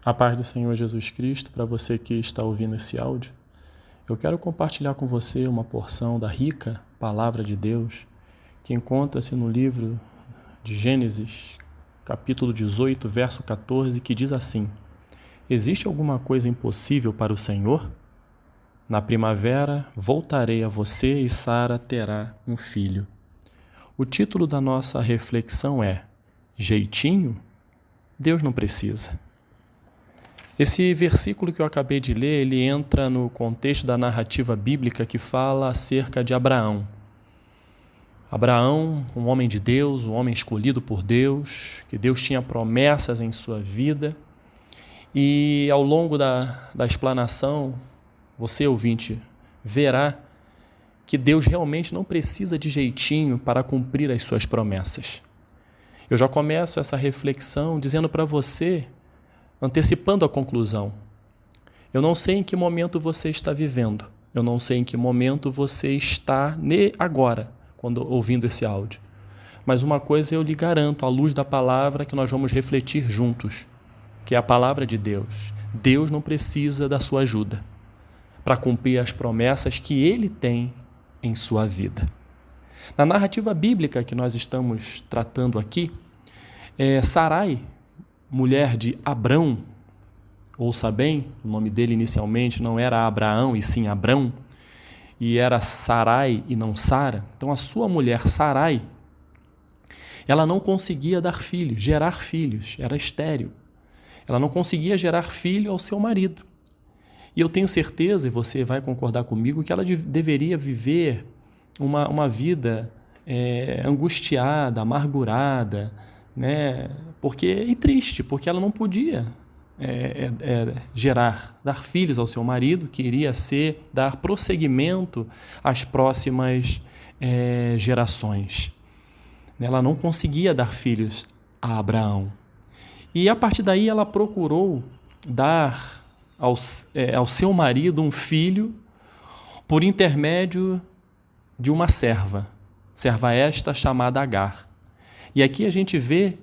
A paz do Senhor Jesus Cristo, para você que está ouvindo esse áudio, eu quero compartilhar com você uma porção da rica Palavra de Deus que encontra-se no livro de Gênesis, capítulo 18, verso 14, que diz assim: Existe alguma coisa impossível para o Senhor? Na primavera voltarei a você e Sara terá um filho. O título da nossa reflexão é Jeitinho? Deus não precisa. Esse versículo que eu acabei de ler, ele entra no contexto da narrativa bíblica que fala acerca de Abraão. Abraão, um homem de Deus, um homem escolhido por Deus, que Deus tinha promessas em sua vida. E ao longo da explanação, você, ouvinte, verá que Deus realmente não precisa de jeitinho para cumprir as suas promessas. Eu já começo essa reflexão dizendo para você, antecipando a conclusão. Eu não sei em que momento você está vivendo. Eu não sei em que momento você está agora, quando ouvindo esse áudio. Mas uma coisa eu lhe garanto, à luz da palavra que nós vamos refletir juntos, que é a palavra de Deus. Deus não precisa da sua ajuda para cumprir as promessas que Ele tem em sua vida. Na narrativa bíblica que nós estamos tratando aqui, Sarai, mulher de Abrão, ouça bem, o nome dele inicialmente não era Abraão e sim Abrão, e era Sarai e não Sara. Então a sua mulher Sarai, ela não conseguia dar filhos, gerar filhos, era estéril. Ela não conseguia gerar filho ao seu marido. E eu tenho certeza, e você vai concordar comigo, que ela deveria viver uma vida angustiada, amargurada, né? E triste, porque ela não podia dar filhos ao seu marido, que iria dar prosseguimento às próximas gerações. Ela não conseguia dar filhos a Abraão. E a partir daí ela procurou dar ao seu marido um filho por intermédio de uma serva esta chamada Agar. E aqui a gente vê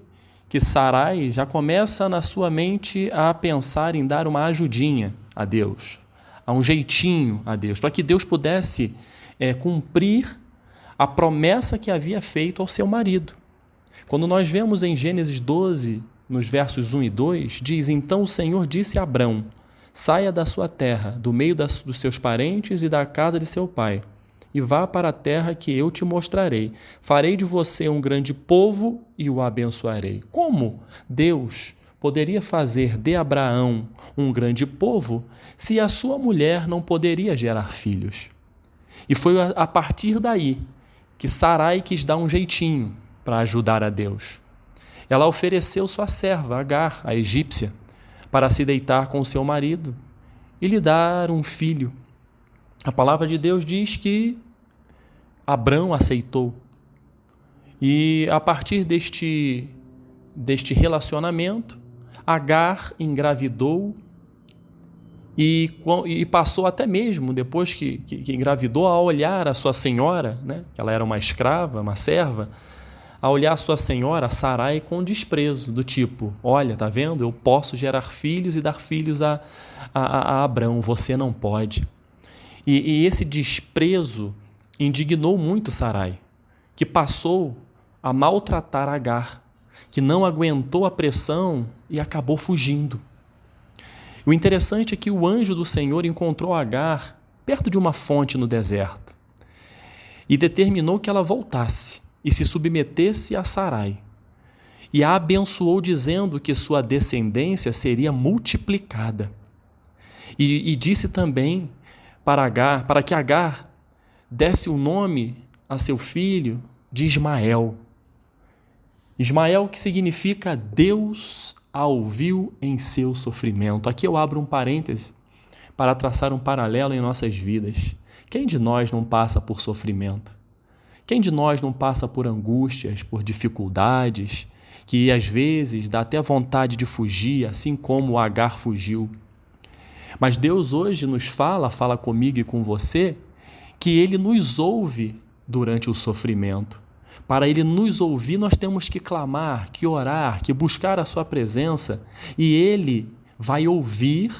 que Sarai já começa na sua mente a pensar em dar uma ajudinha a Deus, a um jeitinho a Deus, para que Deus pudesse cumprir a promessa que havia feito ao seu marido. Quando nós vemos em Gênesis 12, nos versos 1 e 2, diz: Então o Senhor disse a Abrão: Saia da sua terra, do meio dos seus parentes e da casa de seu pai, e vá para a terra que eu te mostrarei. Farei de você um grande povo e o abençoarei. Como Deus poderia fazer de Abraão um grande povo se a sua mulher não poderia gerar filhos? E foi a partir daí que Sarai quis dar um jeitinho para ajudar a Deus. Ela ofereceu sua serva, Agar, a egípcia, para se deitar com o seu marido e lhe dar um filho. A palavra de Deus diz que Abrão aceitou. E a partir deste relacionamento, Agar engravidou e passou até mesmo, depois que engravidou, a olhar a sua senhora, né? Ela era uma escrava, uma serva, a olhar a sua senhora, Sarai, com desprezo, do tipo: olha, tá vendo? Eu posso gerar filhos e dar filhos a Abrão, você não pode. E esse desprezo indignou muito Sarai, que passou a maltratar Agar, que não aguentou a pressão e acabou fugindo. O interessante é que o anjo do Senhor encontrou Agar perto de uma fonte no deserto e determinou que ela voltasse e se submetesse a Sarai. E a abençoou dizendo que sua descendência seria multiplicada. E disse também para que Agar desse o nome a seu filho de Ismael. Ismael, que significa Deus a ouviu em seu sofrimento. Aqui eu abro um parêntese para traçar um paralelo em nossas vidas. Quem de nós não passa por sofrimento? Quem de nós não passa por angústias, por dificuldades, que às vezes dá até vontade de fugir, assim como Agar fugiu? Mas Deus hoje nos fala comigo e com você, que Ele nos ouve durante o sofrimento. Para Ele nos ouvir, nós temos que clamar, que orar, que buscar a Sua presença, e Ele vai ouvir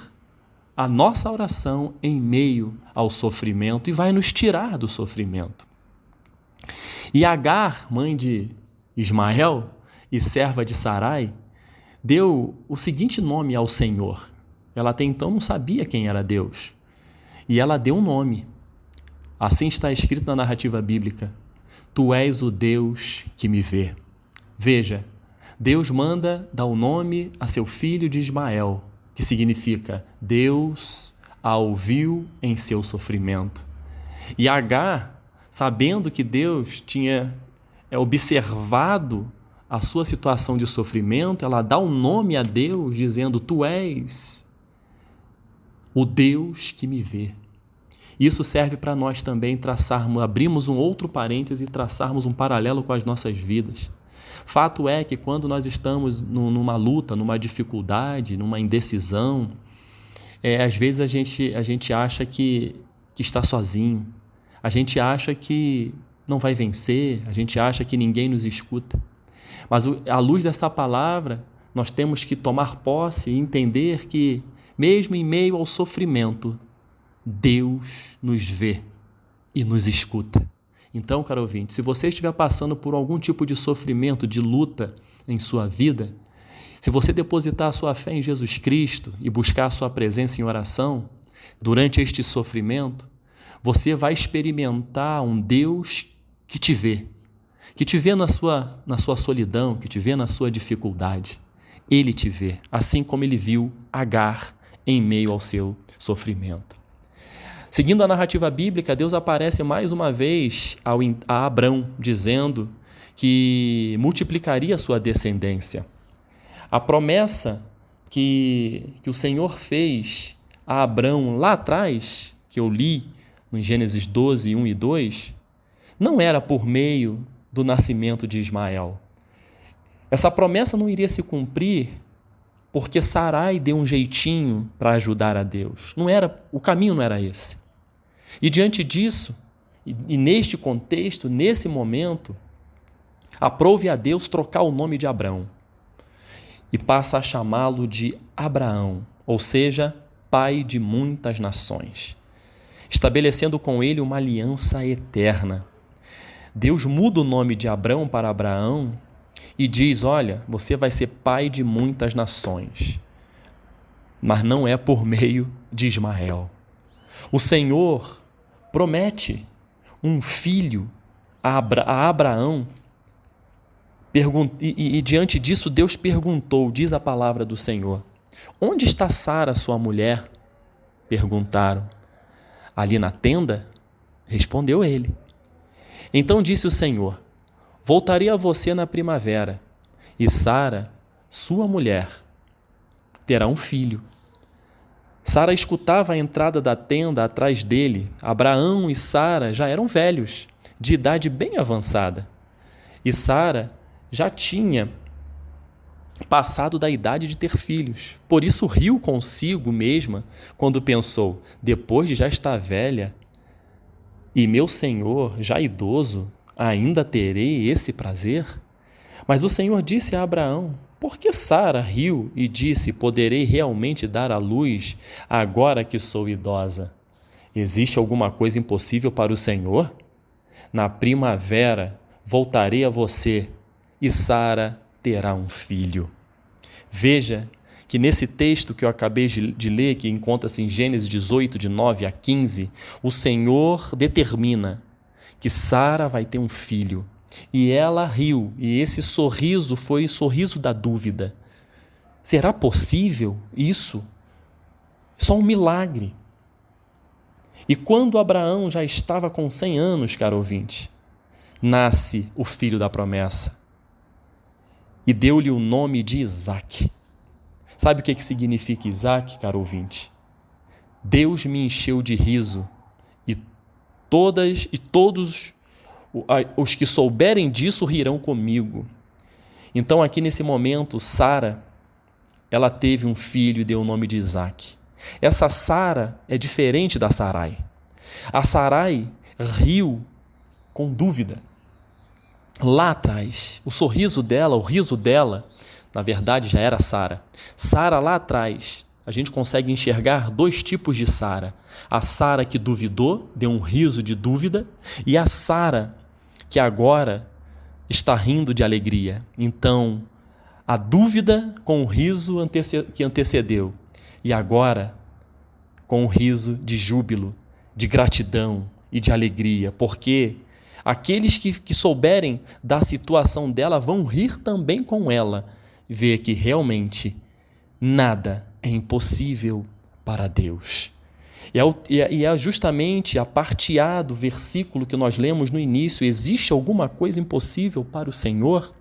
a nossa oração em meio ao sofrimento e vai nos tirar do sofrimento. E Agar, mãe de Ismael e serva de Sarai, deu o seguinte nome ao Senhor. Ela até então não sabia quem era Deus. E ela deu um nome. Assim está escrito na narrativa bíblica: Tu és o Deus que me vê. Veja, Deus manda dar o nome a seu filho de Ismael, que significa Deus a ouviu em seu sofrimento. E Agar, sabendo que Deus tinha observado a sua situação de sofrimento, ela dá um nome a Deus, dizendo: Tu és o Deus que me vê. Isso serve para nós também abrirmos um outro parêntese e traçarmos um paralelo com as nossas vidas. Fato é que quando nós estamos numa luta, numa dificuldade, numa indecisão, às vezes a gente acha que está sozinho, a gente acha que não vai vencer, a gente acha que ninguém nos escuta. Mas à luz desta palavra, nós temos que tomar posse e entender que, mesmo em meio ao sofrimento, Deus nos vê e nos escuta. Então, caro ouvinte, se você estiver passando por algum tipo de sofrimento, de luta em sua vida, se você depositar a sua fé em Jesus Cristo e buscar a sua presença em oração, durante este sofrimento, você vai experimentar um Deus que te vê na sua solidão, que te vê na sua dificuldade. Ele te vê, assim como ele viu Agar em meio ao seu sofrimento. Seguindo a narrativa bíblica, Deus aparece mais uma vez a Abrão, dizendo que multiplicaria a sua descendência. A promessa que o Senhor fez a Abrão lá atrás, que eu li no Gênesis 12, 1 e 2, não era por meio do nascimento de Ismael. Essa promessa não iria se cumprir porque Sarai deu um jeitinho para ajudar a Deus. O caminho não era esse. E diante disso, e neste contexto, nesse momento, aprove a Deus trocar o nome de Abrão e passa a chamá-lo de Abraão, ou seja, pai de muitas nações, estabelecendo com ele uma aliança eterna. Deus muda o nome de Abrão para Abraão e diz: olha, você vai ser pai de muitas nações, mas não é por meio de Ismael. O Senhor promete um filho a Abraão e diante disso Deus perguntou, diz a palavra do Senhor: onde está Sara, sua mulher? Perguntaram. Ali na tenda? Respondeu ele. Então disse o Senhor: voltarei a você na primavera, e Sara, sua mulher, terá um filho. Sara escutava a entrada da tenda atrás dele. Abraão e Sara já eram velhos, de idade bem avançada. E Sara já tinha passado da idade de ter filhos. Por isso riu consigo mesma quando pensou: depois de já estar velha e meu senhor já idoso, ainda terei esse prazer? Mas o Senhor disse a Abraão: por que Sara riu e disse: poderei realmente dar à luz agora que sou idosa? Existe alguma coisa impossível para o Senhor? Na primavera voltarei a você e Sara terá um filho. Veja que nesse texto que eu acabei de ler, que encontra-se em Gênesis 18, de 9 a 15, o Senhor determina que Sara vai ter um filho. E ela riu, e esse sorriso foi o sorriso da dúvida. Será possível isso? Só um milagre. E quando Abraão já estava com 100 anos, caro ouvinte, nasce o filho da promessa. E deu-lhe o nome de Isaque. Sabe o que significa Isaque, caro ouvinte? Deus me encheu de riso, e todos os que souberem disso rirão comigo. Então, aqui nesse momento, Sara, ela teve um filho e deu o nome de Isaque. Essa Sara é diferente da Sarai. A Sarai riu com dúvida. Lá atrás, o riso dela, na verdade, já era Sara. Sara, lá atrás, a gente consegue enxergar dois tipos de Sara. A Sara que duvidou, deu um riso de dúvida, e a Sara que agora está rindo de alegria. Então, a dúvida com o riso que antecedeu, e agora com o riso de júbilo, de gratidão e de alegria, porque aqueles que souberem da situação dela vão rir também com ela, ver que realmente nada é impossível para Deus. E é justamente a parte A do versículo que nós lemos no início: existe alguma coisa impossível para o Senhor?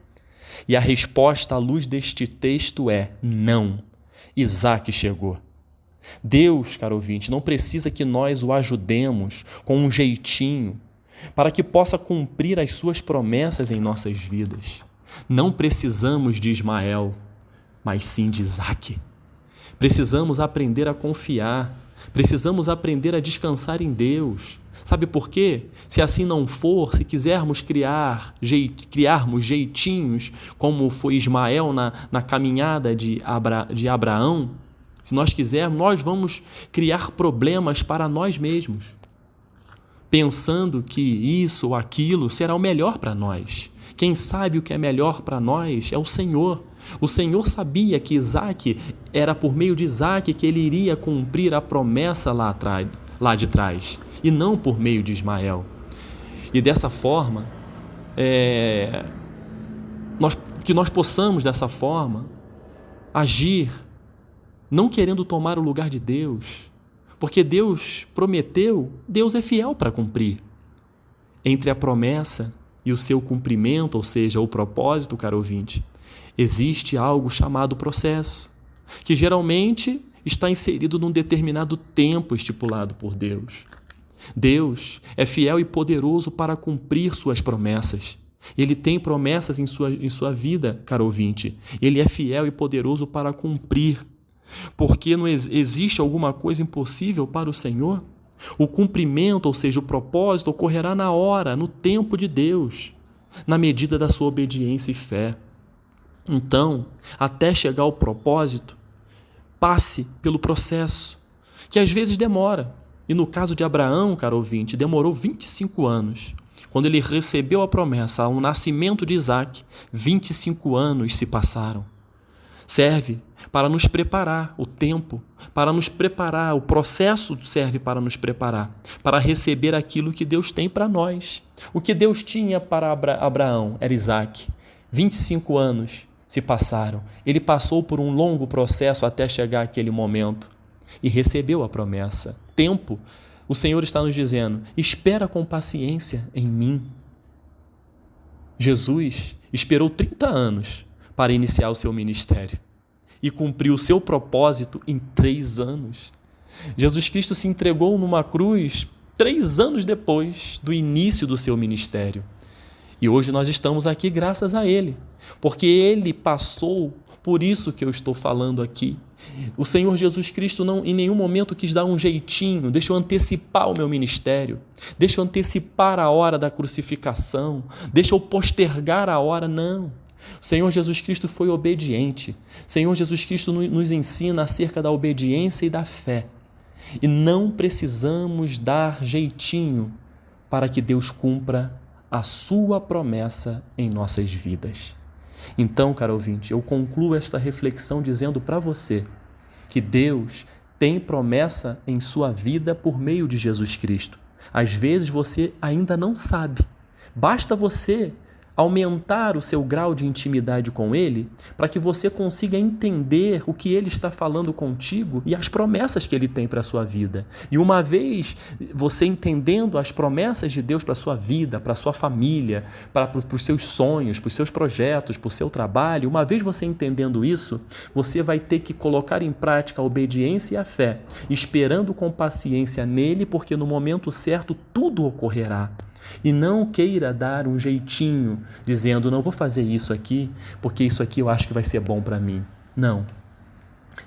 E a resposta à luz deste texto é não. Isaque chegou. Deus, caro ouvinte, não precisa que nós o ajudemos com um jeitinho para que possa cumprir as suas promessas em nossas vidas. Não precisamos de Ismael, mas sim de Isaque. Precisamos aprender a confiar, precisamos aprender a descansar em Deus. Sabe por quê? Se assim não for, se quisermos criarmos jeitinhos, como foi Ismael na caminhada de Abraão, se nós quisermos, nós vamos criar problemas para nós mesmos, pensando que isso ou aquilo será o melhor para nós. Quem sabe o que é melhor para nós é o Senhor. O Senhor sabia que Isaque, era por meio de Isaque que ele iria cumprir a promessa lá de trás, e não por meio de Ismael. E dessa forma, que nós possamos dessa forma agir, não querendo tomar o lugar de Deus, porque Deus prometeu, Deus é fiel para cumprir. Entre a promessa e o seu cumprimento, ou seja, o propósito, caro ouvinte, existe algo chamado processo, que geralmente está inserido num determinado tempo estipulado por Deus. Deus é fiel e poderoso para cumprir suas promessas. Ele tem promessas em sua vida, caro ouvinte. Ele é fiel e poderoso para cumprir. Porque não existe alguma coisa impossível para o Senhor? O cumprimento, ou seja, o propósito, ocorrerá na hora, no tempo de Deus, na medida da sua obediência e fé. Então, até chegar ao propósito, passe pelo processo, que às vezes demora. E no caso de Abraão, caro ouvinte, demorou 25 anos. Quando ele recebeu a promessa ao nascimento de Isaque, 25 anos se passaram. Serve para nos preparar o tempo, para nos preparar, o processo serve para nos preparar, para receber aquilo que Deus tem para nós. O que Deus tinha para Abraão era Isaque. 25 anos se passaram. Ele passou por um longo processo até chegar àquele momento e recebeu a promessa. Tempo, o Senhor está nos dizendo: espera com paciência em mim. Jesus esperou 30 anos para iniciar o seu ministério e cumpriu o seu propósito em 3 anos. Jesus Cristo se entregou numa cruz 3 anos depois do início do seu ministério. E hoje nós estamos aqui graças a Ele, porque Ele passou por isso que eu estou falando aqui. O Senhor Jesus Cristo não em nenhum momento quis dar um jeitinho: deixa eu antecipar o meu ministério, deixa eu antecipar a hora da crucificação, deixa eu postergar a hora. Não. O Senhor Jesus Cristo foi obediente. O Senhor Jesus Cristo nos ensina acerca da obediência e da fé. E não precisamos dar jeitinho para que Deus cumpra a sua promessa em nossas vidas. Então, caro ouvinte, eu concluo esta reflexão dizendo para você que Deus tem promessa em sua vida por meio de Jesus Cristo. Às vezes você ainda não sabe. Basta você aumentar o seu grau de intimidade com Ele para que você consiga entender o que Ele está falando contigo e as promessas que Ele tem para a sua vida. E uma vez você entendendo as promessas de Deus para a sua vida, para a sua família, para os seus sonhos, para os seus projetos, para o seu trabalho, uma vez você entendendo isso, você vai ter que colocar em prática a obediência e a fé, esperando com paciência nele, porque no momento certo tudo ocorrerá. E não queira dar um jeitinho, dizendo: não vou fazer isso aqui, porque isso aqui eu acho que vai ser bom para mim. Não.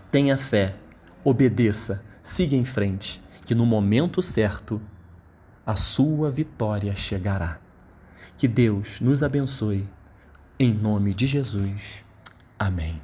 Tenha fé, obedeça, siga em frente, que no momento certo a sua vitória chegará. Que Deus nos abençoe. Em nome de Jesus. Amém.